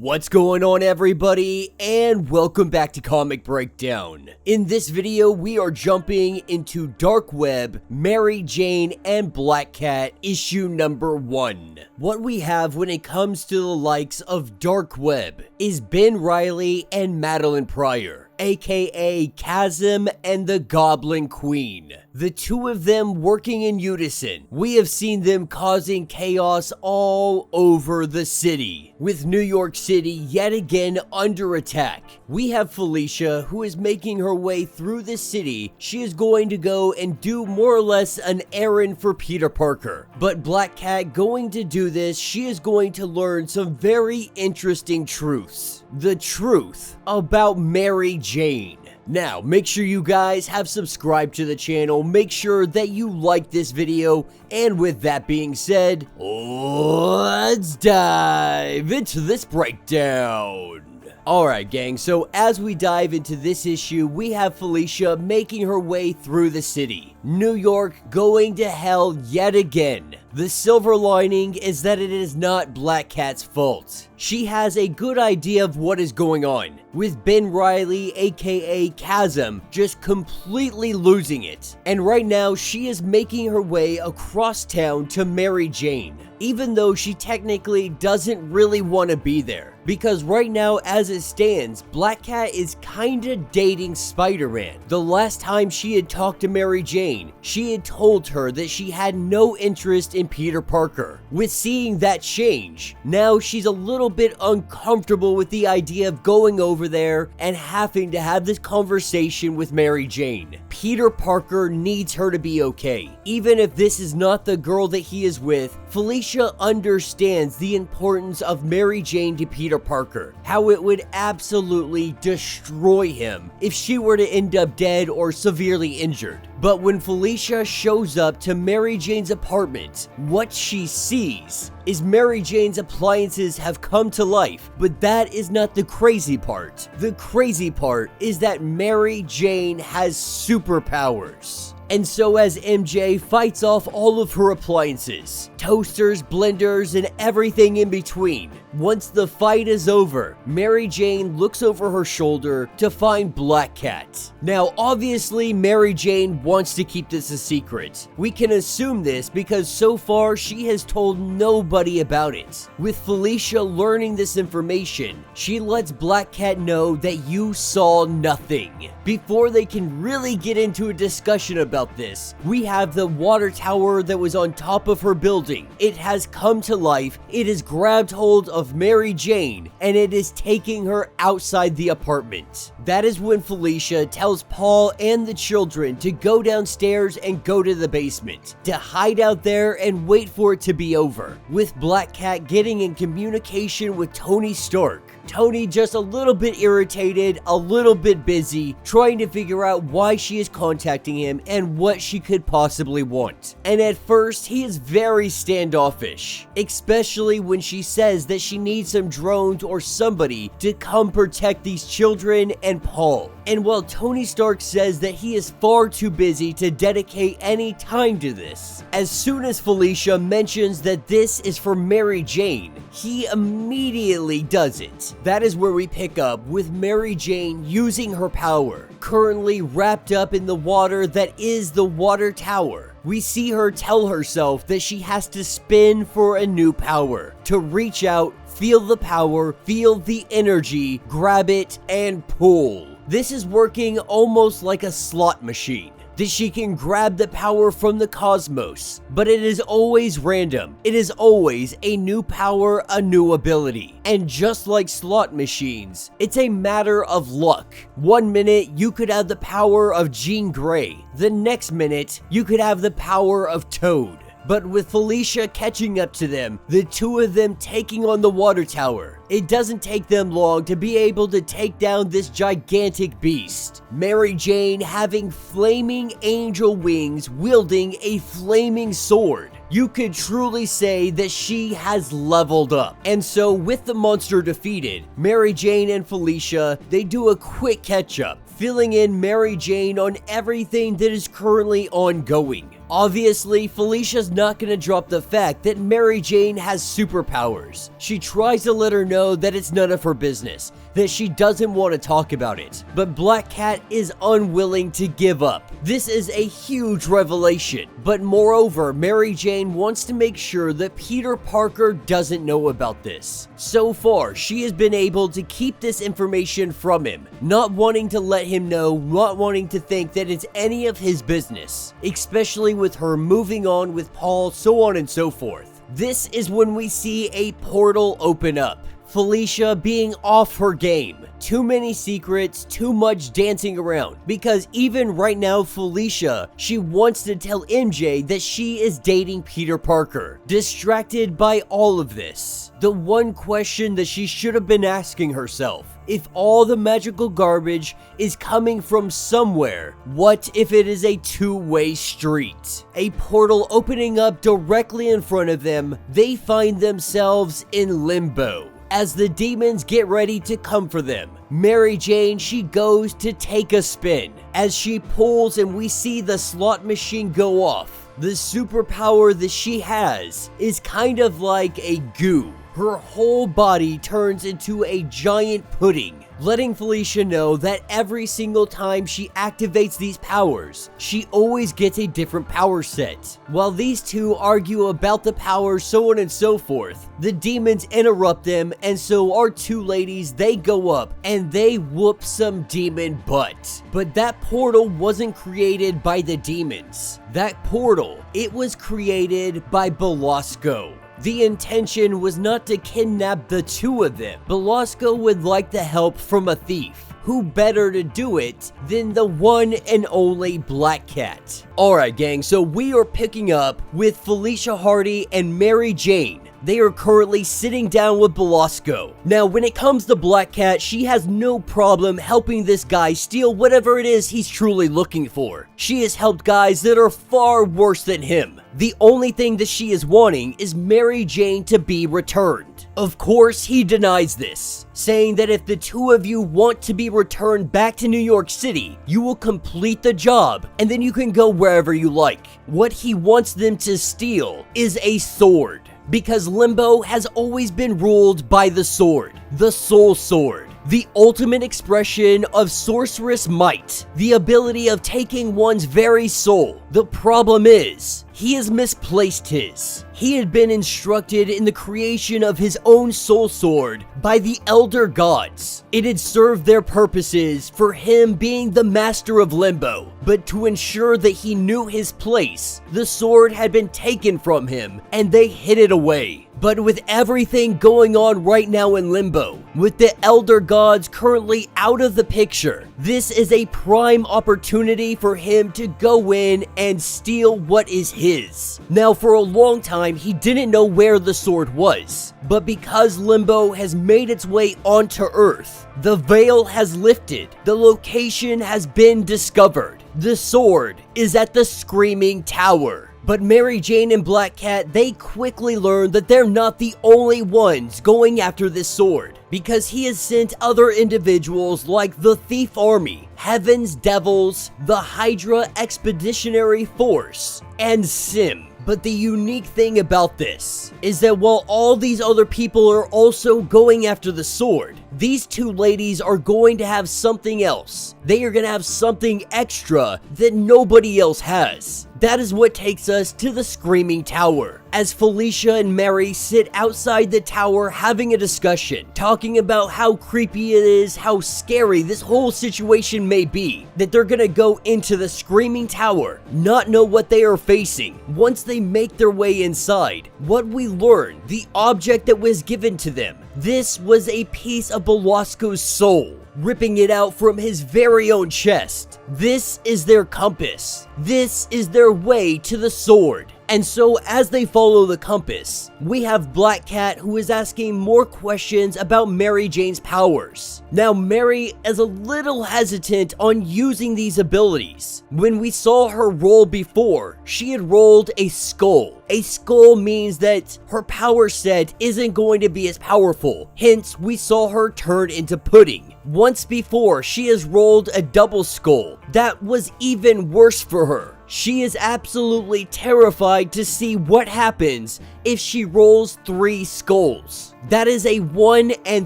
What's going on, everybody, and welcome back to Comic Breakdown. In this video, we are jumping into Dark Web, Mary Jane, and Black Cat issue number 1. What we have when it comes to the likes of Dark Web is Ben Reilly and Madelyne Pryor, aka Chasm and the Goblin Queen. The two of them working in unison. We have seen them causing chaos all over the city, with New York City yet again under attack. We have Felicia, who is making her way through the city. She is going to go and do more or less an errand for Peter Parker. But Black Cat going to do this, she is going to learn some very interesting truths. The truth about Mary Jane. Now, make sure you guys have subscribed to the channel, make sure that you like this video, and with that being said, let's dive into this breakdown. Alright gang, so as we dive into this issue, we have Felicia making her way through the city. New York going to hell yet again. The silver lining is that it is not Black Cat's fault. She has a good idea of what is going on, with Ben Reilly, aka Chasm, just completely losing it. And right now, she is making her way across town to Mary Jane, even though she technically doesn't really want to be there. Because right now, as it stands, Black Cat is kinda dating Spider-Man. The last time she had talked to Mary Jane, she had told her that she had no interest in Peter Parker. With seeing that change, now she's a little bit uncomfortable with the idea of going over there and having to have this conversation with Mary Jane. Peter Parker needs her to be okay. Even if this is not the girl that he is with, Felicia understands the importance of Mary Jane to Peter Parker, how it would absolutely destroy him if she were to end up dead or severely injured. But when Felicia shows up to Mary Jane's apartment, what she sees is Mary Jane's appliances have come to life, but that is not the crazy part. The crazy part is that Mary Jane has superpowers. And so as MJ fights off all of her appliances, toasters, blenders, and everything in between, once the fight is over, Mary Jane looks over her shoulder to find Black Cat. Now, obviously, Mary Jane wants to keep this a secret. We can assume this because so far she has told nobody about it. With Felicia learning this information, she lets Black Cat know that you saw nothing. Before they can really get into a discussion about this, we have the water tower that was on top of her building. It has come to life, it has grabbed hold of Mary Jane, and it is taking her outside the apartment. That is when Felicia tells Paul and the children to go downstairs and go to the basement, to hide out there and wait for it to be over, with Black Cat getting in communication with Tony Stark. Tony just a little bit irritated, a little bit busy, trying to figure out why she is contacting him and what she could possibly want. And at first, he is very standoffish, especially when she says that she needs some drones or somebody to come protect these children and Paul. And while Tony Stark says that he is far too busy to dedicate any time to this, as soon as Felicia mentions that this is for Mary Jane, he immediately does it. That is where we pick up with Mary Jane using her power, currently wrapped up in the water that is the water tower. We see her tell herself that she has to spin for a new power, to reach out, feel the power, feel the energy, grab it, and pull. This is working almost like a slot machine, that she can grab the power from the cosmos, but it is always random. It is always a new power, a new ability. And just like slot machines, it's a matter of luck. One minute, you could have the power of Jean Grey. The next minute, you could have the power of Toad. But with Felicia catching up to them, the two of them taking on the water tower, it doesn't take them long to be able to take down this gigantic beast. Mary Jane having flaming angel wings, wielding a flaming sword. You could truly say that she has leveled up. And so with the monster defeated, Mary Jane and Felicia, they do a quick catch up, filling in Mary Jane on everything that is currently ongoing. Obviously, Felicia's not gonna drop the fact that Mary Jane has superpowers. She tries to let her know that it's none of her business, that she doesn't want to talk about it, but Black Cat is unwilling to give up. This is a huge revelation, but moreover, Mary Jane wants to make sure that Peter Parker doesn't know about this. So far, she has been able to keep this information from him, not wanting to let him know, not wanting to think that it's any of his business, especially with her moving on with Paul, so on and so forth. This is when we see a portal open up. Felicia being off her game. Too many secrets, too much dancing around. Because even right now, Felicia, she wants to tell MJ that she is dating Peter Parker. Distracted by all of this. The one question that she should have been asking herself: if all the magical garbage is coming from somewhere, what if it is a two-way street? A portal opening up directly in front of them, they find themselves in Limbo. As the demons get ready to come for them, Mary Jane, she goes to take a spin. As she pulls and we see the slot machine go off, the superpower that she has is kind of like a goo. Her whole body turns into a giant pudding, letting Felicia know that every single time she activates these powers, she always gets a different power set. While these two argue about the powers, so on and so forth, the demons interrupt them, and so our two ladies, they go up and they whoop some demon butt. But that portal wasn't created by the demons. That portal, it was created by Belasco. The intention was not to kidnap the two of them. Belasco would like the help from a thief. Who better to do it than the one and only Black Cat? Alright gang, so we are picking up with Felicia Hardy and Mary Jane. They are currently sitting down with Belasco. Now, when it comes to Black Cat, she has no problem helping this guy steal whatever it is he's truly looking for. She has helped guys that are far worse than him. The only thing that she is wanting is Mary Jane to be returned. Of course, he denies this, saying that if the two of you want to be returned back to New York City, you will complete the job and then you can go wherever you like. What he wants them to steal is a sword, because Limbo has always been ruled by the sword, the Soul Sword. The ultimate expression of sorceress might, the ability of taking one's very soul. The problem is, he has misplaced his. He had been instructed in the creation of his own soul sword by the elder gods. It had served their purposes for him being the master of Limbo, but to ensure that he knew his place, the sword had been taken from him and they hid it away. But with everything going on right now in Limbo, with the elder gods currently out of the picture, this is a prime opportunity for him to go in and steal what is his. Now, for a long time, he didn't know where the sword was, but because Limbo has made its way onto Earth, the veil has lifted, the location has been discovered. The sword is at the Screaming Tower. But Mary Jane and Black Cat, they quickly learn that they're not the only ones going after this sword, because he has sent other individuals like the Thief Army, Heaven's Devils, the Hydra Expeditionary Force, and Sim. But the unique thing about this is that while all these other people are also going after the sword, these two ladies are going to have something else. They are going to have something extra that nobody else has. That is what takes us to the Screaming Tower, as Felicia and Mary sit outside the tower having a discussion, talking about how creepy it is, how scary this whole situation may be, that they're gonna go into the Screaming Tower, not know what they are facing. Once they make their way inside, what we learn, the object that was given to them, this was a piece of Belasco's soul, ripping it out from his very own chest. This is their compass. This is their way to the sword. And so as they follow the compass, we have Black Cat, who is asking more questions about Mary Jane's powers. Now, Mary is a little hesitant on using these abilities. When we saw her roll before, she had rolled a skull. A skull means that her power set isn't going to be as powerful. Hence, we saw her turn into pudding. Once before, she has rolled a double skull. That was even worse for her. She is absolutely terrified to see what happens if she rolls 3 skulls. That is a 1 in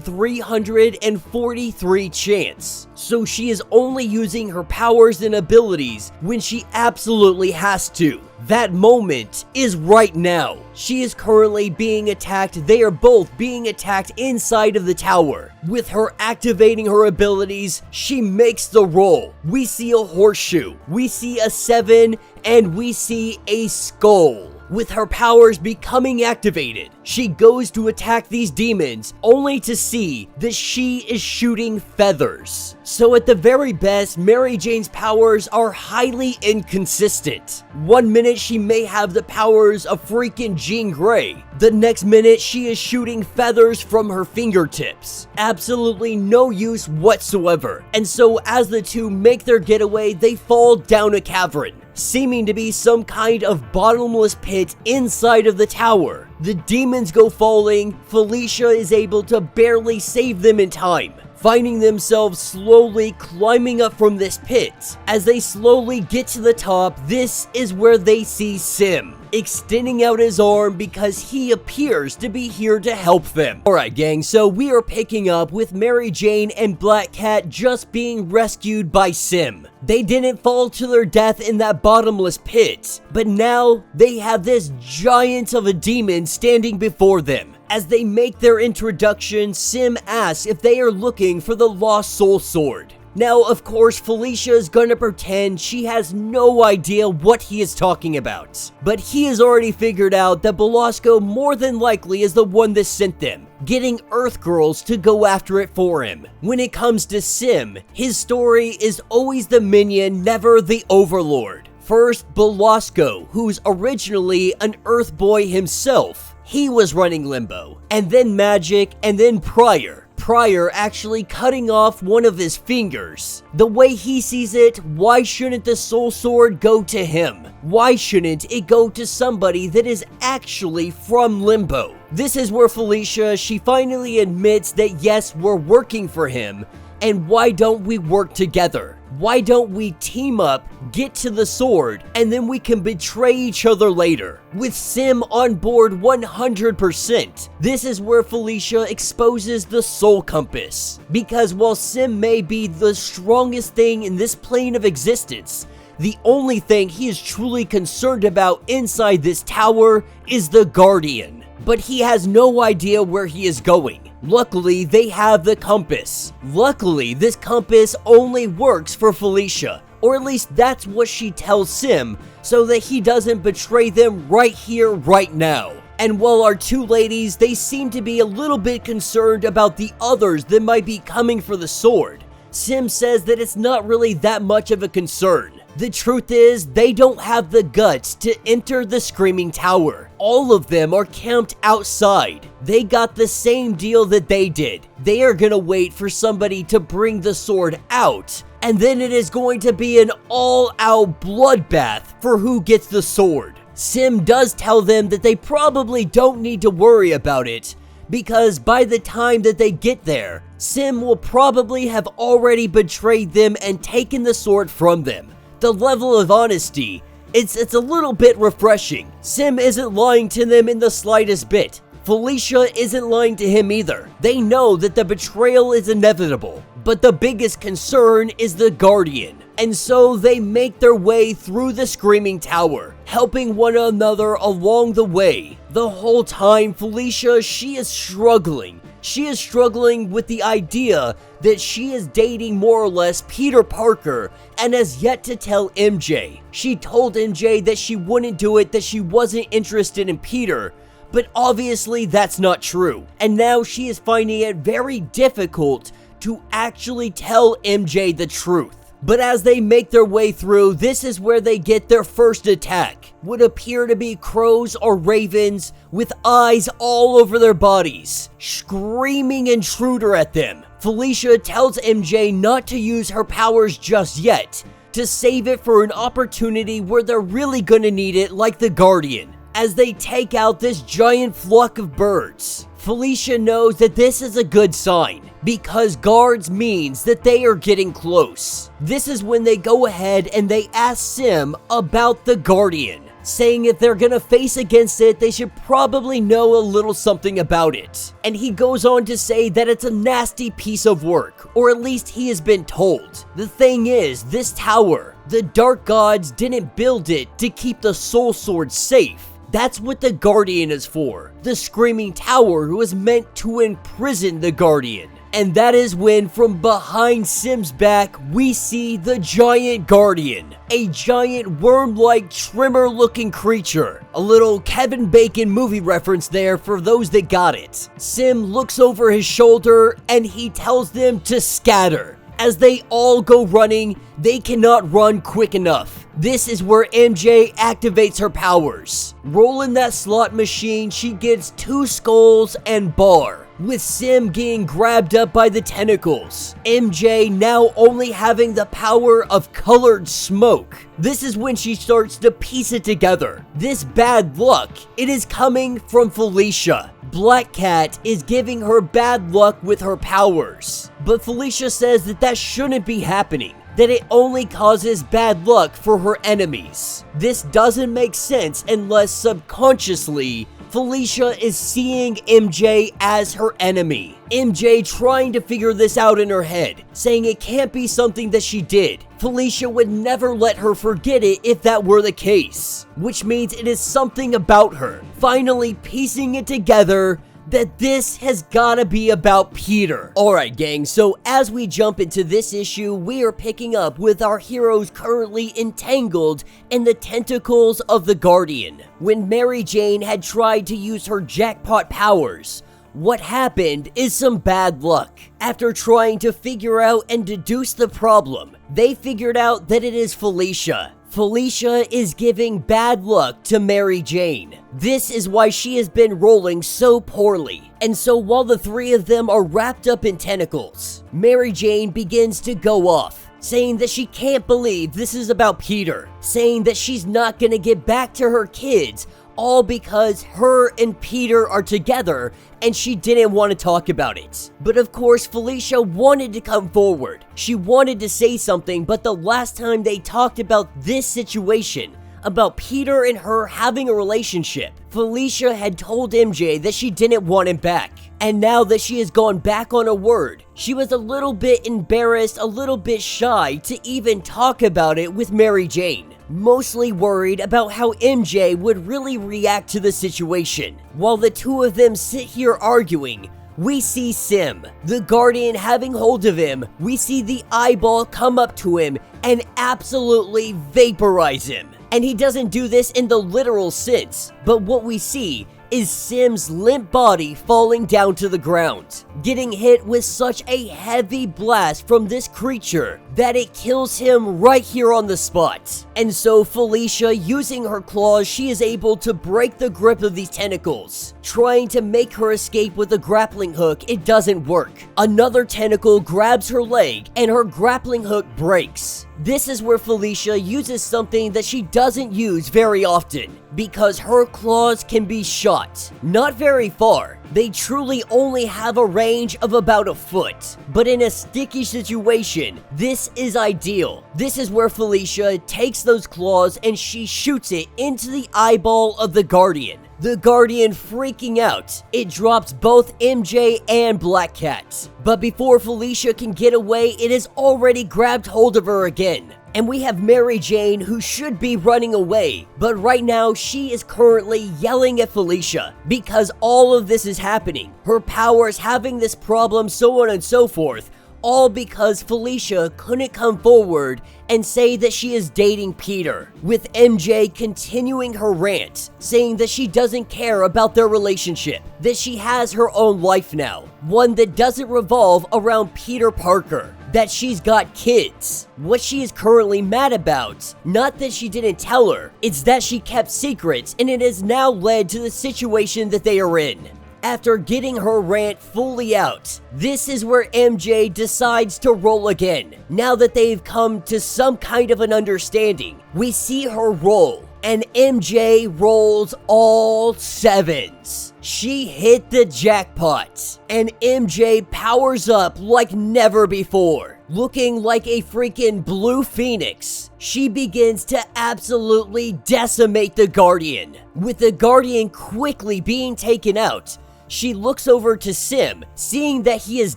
343 chance. So she is only using her powers and abilities when she absolutely has to. That moment is right now. She is currently being attacked. They are both being attacked inside of the tower. With her activating her abilities, she makes the roll. We see a horseshoe, we see a 7, and we see a skull. With her powers becoming activated, she goes to attack these demons only to see that she is shooting feathers. So at the very best, Mary Jane's powers are highly inconsistent. One minute she may have the powers of freaking Jean Grey. The next minute she is shooting feathers from her fingertips. Absolutely no use whatsoever. And so as the two make their getaway, they fall down a cavern, seeming to be some kind of bottomless pit inside of the tower. The demons go falling. Felicia is able to barely save them in time, finding themselves slowly climbing up from this pit. As they slowly get to the top, this is where they see Sim extending out his arm because he appears to be here to help them. Alright gang, so we are picking up with Mary Jane and Black Cat just being rescued by Sim. They didn't fall to their death in that bottomless pit, but now they have this giant of a demon standing before them. As they make their introduction, Sim asks if they are looking for the lost soul sword. Now, of course, Felicia is gonna pretend she has no idea what he is talking about. But he has already figured out that Belasco more than likely is the one that sent them, getting Earth Girls to go after it for him. When it comes to Sim, his story is always the minion, never the overlord. First, Belasco, who's originally an Earth boy himself. He was running Limbo. And then Magic, and then Pryor. Pryor actually cutting off one of his fingers. The way he sees it, why shouldn't the soul sword go to him? Why shouldn't it go to somebody that is actually from Limbo? This is where Felicia, she finally admits that yes, we're working for him, and why don't we work together? Why don't we team up, get to the sword, and then we can betray each other later? With Sim on board 100%, this is where Felicia exposes the soul compass. Because while Sim may be the strongest thing in this plane of existence, the only thing he is truly concerned about inside this tower is the Guardian. But he has no idea where he is going. Luckily, they have the compass. Luckily, this compass only works for Felicia, or at least that's what she tells Sim, so that he doesn't betray them right here, right now. And while our two ladies, they seem to be a little bit concerned about the others that might be coming for the sword, Sim says that it's not really that much of a concern. The truth is, they don't have the guts to enter the Screaming Tower. All of them are camped outside. They got the same deal that they did. They are gonna wait for somebody to bring the sword out, and then it is going to be an all-out bloodbath for who gets the sword. Sim does tell them that they probably don't need to worry about it, because by the time that they get there, Sim will probably have already betrayed them and taken the sword from them. The level of honesty, it's a little bit refreshing. Sim isn't lying to them in the slightest bit. Felicia isn't lying to him either. They know that the betrayal is inevitable, but the biggest concern is the Guardian. And so they make their way through the Screaming Tower, helping one another along the way. The whole time, Felicia, she is struggling. She is struggling with the idea that she is dating more or less Peter Parker and has yet to tell MJ. She told MJ that she wouldn't do it, that she wasn't interested in Peter, but obviously that's not true. And now she is finding it very difficult to actually tell MJ the truth. But as they make their way through, this is where they get their first attack. Would appear to be crows or ravens with eyes all over their bodies, screaming intruder at them. Felicia tells MJ not to use her powers just yet, to save it for an opportunity where they're really gonna need it, like the Guardian. As they take out this giant flock of birds, Felicia knows that this is a good sign, because guards means that they are getting close. This is when they go ahead and they ask Sim about the Guardian, saying if they're gonna face against it, they should probably know a little something about it. And he goes on to say that it's a nasty piece of work, or at least he has been told. The thing is, this tower, the Dark Gods didn't build it to keep the Soul Sword safe. That's what the Guardian is for. The Screaming Tower was meant to imprison the Guardian. And that is when, from behind Sim's back, we see the giant Guardian. A giant worm-like trimmer-looking creature. A little Kevin Bacon movie reference there for those that got it. Sim looks over his shoulder and he tells them to scatter. As they all go running, they cannot run quick enough. This is where MJ activates her powers. Rolling that slot machine, she gets 2 skulls and bar, with Sim getting grabbed up by the tentacles. MJ now only having the power of colored smoke. This is when she starts to piece it together. This bad luck, it is coming from Felicia. Black Cat is giving her bad luck with her powers. But Felicia says that that shouldn't be happening, that it only causes bad luck for her enemies. This doesn't make sense unless subconsciously Felicia is seeing MJ as her enemy. MJ trying to figure this out in her head, saying it can't be something that she did. Felicia would never let her forget it if that were the case, which means it is something about her. Finally piecing it together that this has gotta be about Peter. Alright gang, so as we jump into this issue, we are picking up with our heroes currently entangled in the tentacles of the Guardian. When Mary Jane had tried to use her jackpot powers, what happened is some bad luck. After trying to figure out and deduce the problem, they figured out that it is Felicia. Felicia is giving bad luck to Mary Jane. This is why she has been rolling so poorly. And so while the 3 of them are wrapped up in tentacles, Mary Jane begins to go off, saying that she can't believe this is about Peter, saying that she's not gonna get back to her kids, all because her and Peter are together and she didn't want to talk about it. But of course, Felicia wanted to come forward. She wanted to say something, but the last time they talked about this situation, about Peter and her having a relationship, Felicia had told MJ that she didn't want him back. And now that she has gone back on a word, she was a little bit embarrassed, a little bit shy to even talk about it with Mary Jane. Mostly worried about how MJ would really react to the situation. While the 2 of them sit here arguing, we see Sim, the Guardian, having hold of him. We see the eyeball come up to him and absolutely vaporize him. And he doesn't do this in the literal sense, but what we see is Sim's limp body falling down to the ground, getting hit with such a heavy blast from this creature that it kills him right here on the spot. And so Felicia, using her claws, she is able to break the grip of these tentacles. Trying to make her escape with a grappling hook, it doesn't work. Another tentacle grabs her leg and her grappling hook breaks. This is where Felicia uses something that she doesn't use very often, because her claws can be shot. Not very far. They truly only have a range of about a foot. But in a sticky situation, this is ideal. This is where Felicia takes those claws and she shoots it into the eyeball of the Guardian. The Guardian freaking out. It drops both MJ and Black Cat. But before Felicia can get away, it has already grabbed hold of her again. And we have Mary Jane, who should be running away, but right now she is currently yelling at Felicia because all of this is happening. Her powers having this problem, so on and so forth, all because Felicia couldn't come forward and say that she is dating Peter, with MJ continuing her rant, saying that she doesn't care about their relationship, that she has her own life now, one that doesn't revolve around Peter Parker, that she's got kids. What she is currently mad about, not that she didn't tell her, it's that she kept secrets and it has now led to the situation that they are in. After getting her rant fully out, this is where MJ decides to roll again. Now that they've come to some kind of an understanding, we see her roll, and MJ rolls all 7s. She hit the jackpot, and MJ powers up like never before. Looking like a freaking blue phoenix, she begins to absolutely decimate the Guardian. With the Guardian quickly being taken out, she looks over to Sim. Seeing that he has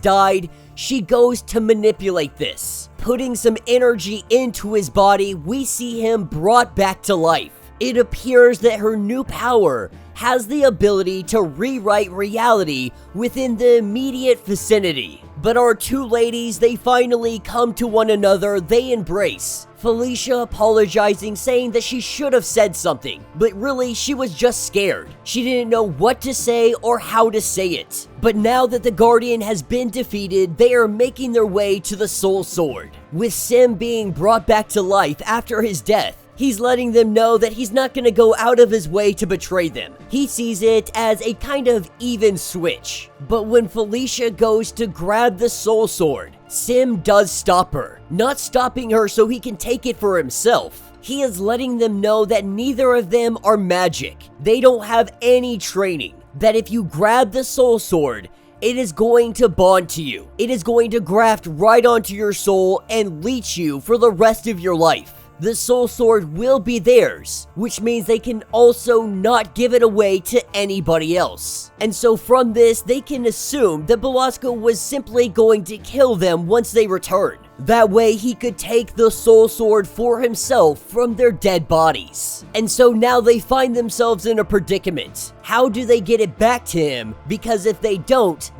died, she goes to manipulate this. Putting some energy into his body, we see him brought back to life. It appears that her new power has the ability to rewrite reality within the immediate vicinity. But our two ladies, they finally come to one another, they embrace. Felicia apologizing, saying that she should have said something, but really she was just scared. She didn't know what to say or how to say it. But now that the Guardian has been defeated, they are making their way to the Soul Sword. With Sim being brought back to life after his death, he's letting them know that he's not going to go out of his way to betray them. He sees it as a kind of even switch. But when Felicia goes to grab the Soul Sword, Sim does stop her. Not stopping her so he can take it for himself. He is letting them know that neither of them are magic. They don't have any training. That if you grab the Soul Sword, it is going to bond to you. It is going to graft right onto your soul and leech you for the rest of your life. The Soul Sword will be theirs, which means they can also not give it away to anybody else. And so from this, they can assume that Belasco was simply going to kill them once they return. That way he could take the Soul Sword for himself from their dead bodies. And so now they find themselves in a predicament. How do they get it back to him? Because if they don't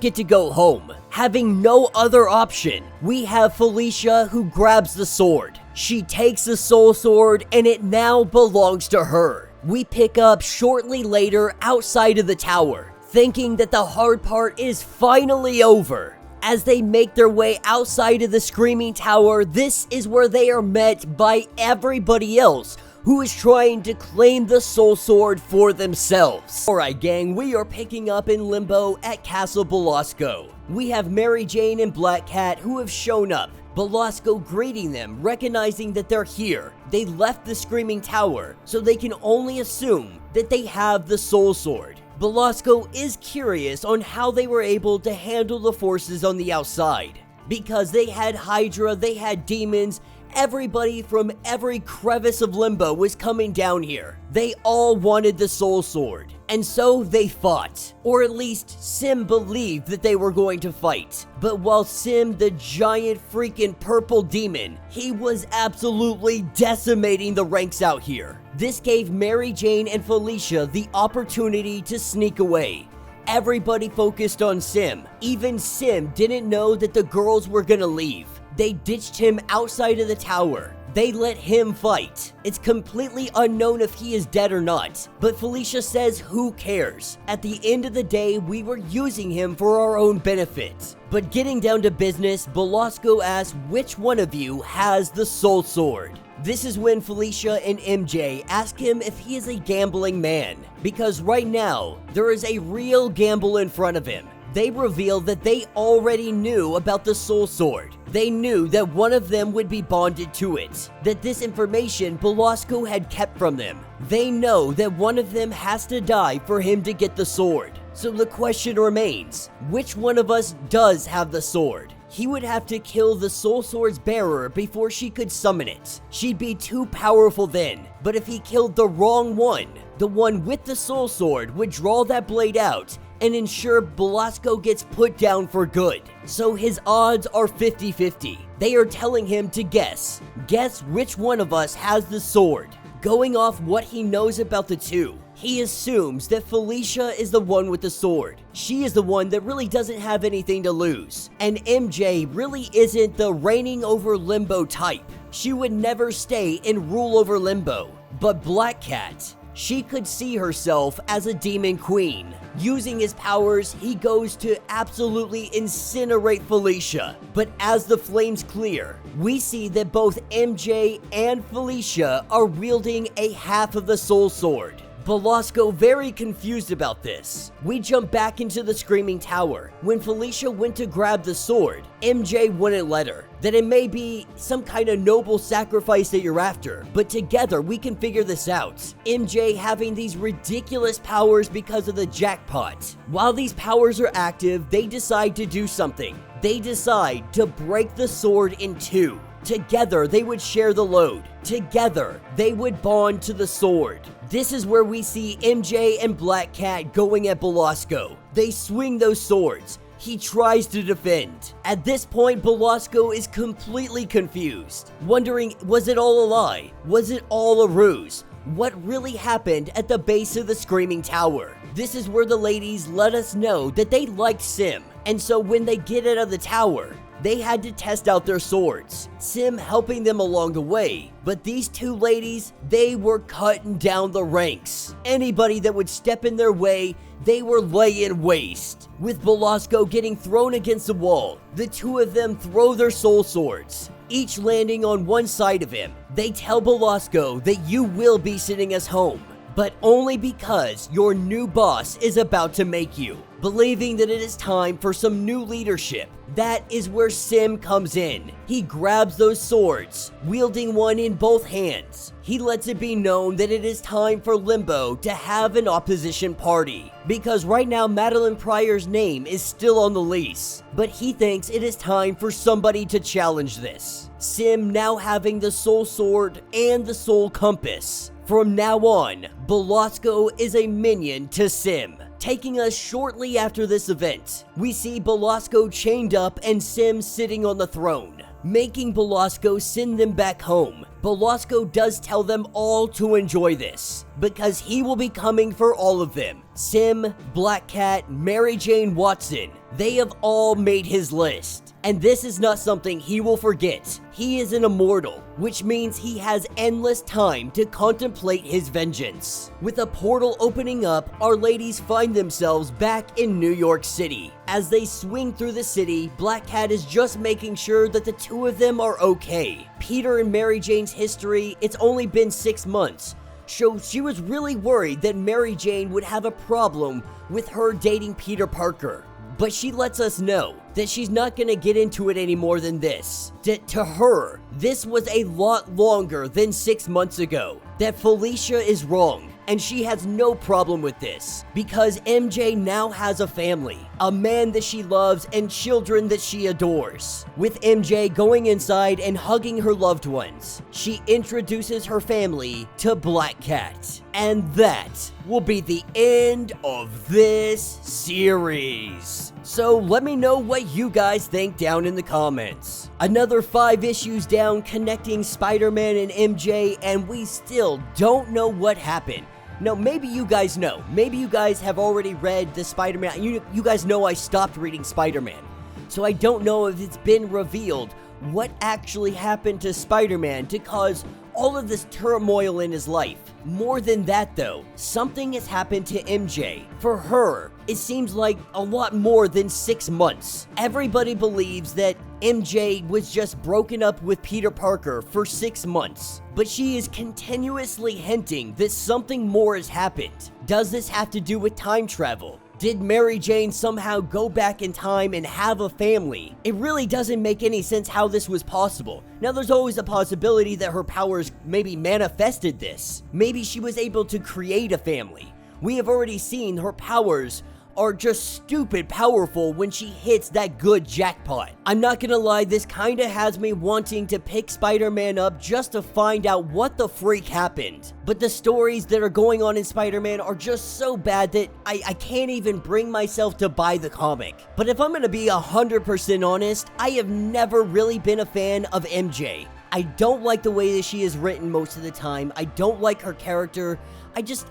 get to go home. Having no other option, we have Felicia who grabs the sword. She takes the Soul Sword and it now belongs to her. We pick up shortly later outside of the tower, thinking that the hard part is finally over. As they make their way outside of the Screaming Tower, this is where they are met by everybody else who is trying to claim the Soul Sword for themselves. Alright gang, we are picking up in Limbo at Castle Belasco. We have Mary Jane and Black Cat who have shown up. Belasco greeting them, recognizing that they're here. They left the Screaming Tower, so they can only assume that they have the Soul Sword. Belasco is curious on how they were able to handle the forces on the outside. Because they had Hydra, they had demons, everybody from every crevice of Limbo was coming down here. They all wanted the Soul Sword. And so they fought, or at least Sim believed that they were going to fight. But while Sim, the giant freaking purple demon, he was absolutely decimating the ranks out here. This gave Mary Jane and Felicia the opportunity to sneak away. Everybody focused on Sim. Even Sim didn't know that the girls were gonna leave. They ditched him outside of the tower. They let him fight. It's completely unknown if he is dead or not, but Felicia says who cares? At the end of the day, we were using him for our own benefit. But getting down to business, Belasco asks which one of you has the Soul Sword. This is when Felicia and MJ ask him if he is a gambling man, because right now, there is a real gamble in front of him. They reveal that they already knew about the Soul Sword. They knew that one of them would be bonded to it, that this information Belasco had kept from them. They know that one of them has to die for him to get the sword. So the question remains, which one of us does have the sword? He would have to kill the Soul Sword's bearer before she could summon it. She'd be too powerful then, but if he killed the wrong one, the one with the Soul Sword would draw that blade out and ensure Belasco gets put down for good. So his odds are 50-50. They are telling him to guess. Guess which one of us has the sword. Going off what he knows about the two, he assumes that Felicia is the one with the sword. She is the one that really doesn't have anything to lose. And MJ really isn't the reigning over Limbo type. She would never stay and rule over Limbo. But Black Cat, she could see herself as a demon queen. Using his powers, he goes to absolutely incinerate Felicia. But as the flames clear, we see that both MJ and Felicia are wielding a half of the Soul Sword. Belasco very confused about this. We jump back into the Screaming Tower. When Felicia went to grab the sword, MJ wouldn't let her. That it may be some kind of noble sacrifice that you're after, but together we can figure this out. MJ having these ridiculous powers because of the jackpot. While these powers are active, they decide to do something. They decide to break the sword in two. Together, they would share the load. Together, they would bond to the sword. This is where we see MJ and Black Cat going at Belasco. They swing those swords. He tries to defend. At this point, Belasco is completely confused, wondering, was it all a lie? Was it all a ruse? What really happened at the base of the Screaming Tower? This is where the ladies let us know that they liked Sim, and so when they get out of the tower, they had to test out their swords, Sim helping them along the way. But these two ladies, they were cutting down the ranks. Anybody that would step in their way, they were laying waste. With Belasco getting thrown against the wall, the two of them throw their soul swords, each landing on one side of him. They tell Belasco that you will be sending us home, but only because your new boss is about to make you. Believing that it is time for some new leadership, that is where Sim comes in. He grabs those swords, wielding one in both hands. He lets it be known that it is time for Limbo to have an opposition party, because right now Madelyne Pryor's name is still on the lease, but he thinks it is time for somebody to challenge this. Sim now having the soul sword and the soul compass. From now on, Belasco is a minion to Sim. Taking us shortly after this event, we see Belasco chained up and Sim sitting on the throne, making Belasco send them back home. Belasco does tell them all to enjoy this, because he will be coming for all of them. Sim, Black Cat, Mary Jane Watson, they have all made his list. And this is not something he will forget. He is an immortal, which means he has endless time to contemplate his vengeance. With a portal opening up, our ladies find themselves back in New York City. As they swing through the city, Black Cat is just making sure that the two of them are okay. Peter and Mary Jane's history, it's only been 6 months. So she was really worried that Mary Jane would have a problem with her dating Peter Parker. But she lets us know that she's not gonna get into it any more than this. That to her, this was a lot longer than 6 months ago. That Felicia is wrong, and she has no problem with this, because MJ now has a family, a man that she loves and children that she adores. With MJ going inside and hugging her loved ones, she introduces her family to Black Cat. And that will be the end of this series. So let me know what you guys think down in the comments. Another 5 issues down connecting Spider-Man and MJ, and we still don't know what happened. Now, maybe you guys know. Maybe you guys have already read the Spider-Man. You guys know I stopped reading Spider-Man. So I don't know if it's been revealed what actually happened to Spider-Man to cause all of this turmoil in his life. More than that though, something has happened to MJ. For her, it seems like a lot more than 6 months. Everybody believes that MJ was just broken up with Peter Parker for 6 months, but she is continuously hinting that something more has happened. Does this have to do with time travel? Did Mary Jane somehow go back in time and have a family? It really doesn't make any sense how this was possible. Now, there's always a possibility that her powers maybe manifested this. Maybe she was able to create a family. We have already seen her powers are just stupid powerful when she hits that good jackpot. I'm not gonna lie, this kinda has me wanting to pick Spider-Man up just to find out what the freak happened. But the stories that are going on in Spider-Man are just so bad that I can't even bring myself to buy the comic. But if I'm gonna be 100% honest, I have never really been a fan of MJ. I don't like the way that she is written most of the time. I don't like her character.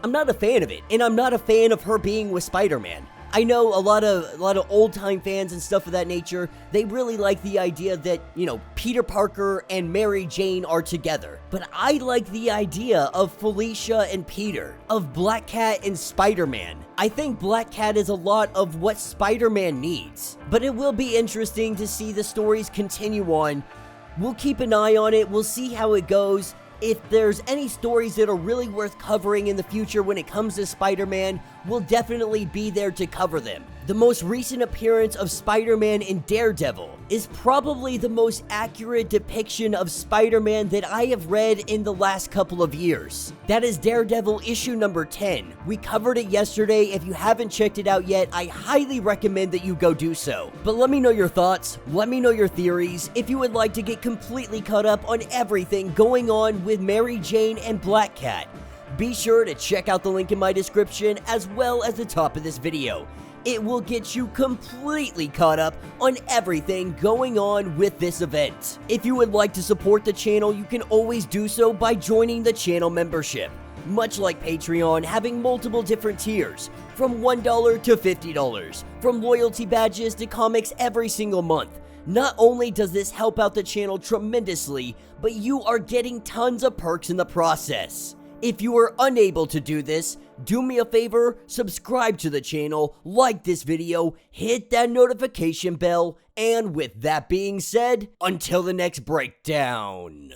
I'm not a fan of it, and I'm not a fan of her being with Spider-Man. I know a lot of old-time fans and stuff of that nature, they really like the idea that, you know, Peter Parker and Mary Jane are together. But I like the idea of Felicia and Peter, of Black Cat and Spider-Man. I think Black Cat is a lot of what Spider-Man needs. But it will be interesting to see the stories continue on. We'll keep an eye on it, we'll see how it goes. If there's any stories that are really worth covering in the future when it comes to Spider-Man, we'll definitely be there to cover them. The most recent appearance of Spider-Man in Daredevil is probably the most accurate depiction of Spider-Man that I have read in the last couple of years. That is Daredevil issue number 10. We covered it yesterday. If you haven't checked it out yet, I highly recommend that you go do so. But let me know your thoughts, let me know your theories, if you would like to get completely caught up on everything going on with Mary Jane and Black Cat. Be sure to check out the link in my description as well as the top of this video. It will get you completely caught up on everything going on with this event. If you would like to support the channel, you can always do so by joining the channel membership. Much like Patreon, having multiple different tiers, from $1 to $50, from loyalty badges to comics every single month. Not only does this help out the channel tremendously, but you are getting tons of perks in the process. If you are unable to do this, do me a favor, subscribe to the channel, like this video, hit that notification bell, and with that being said, until the next breakdown.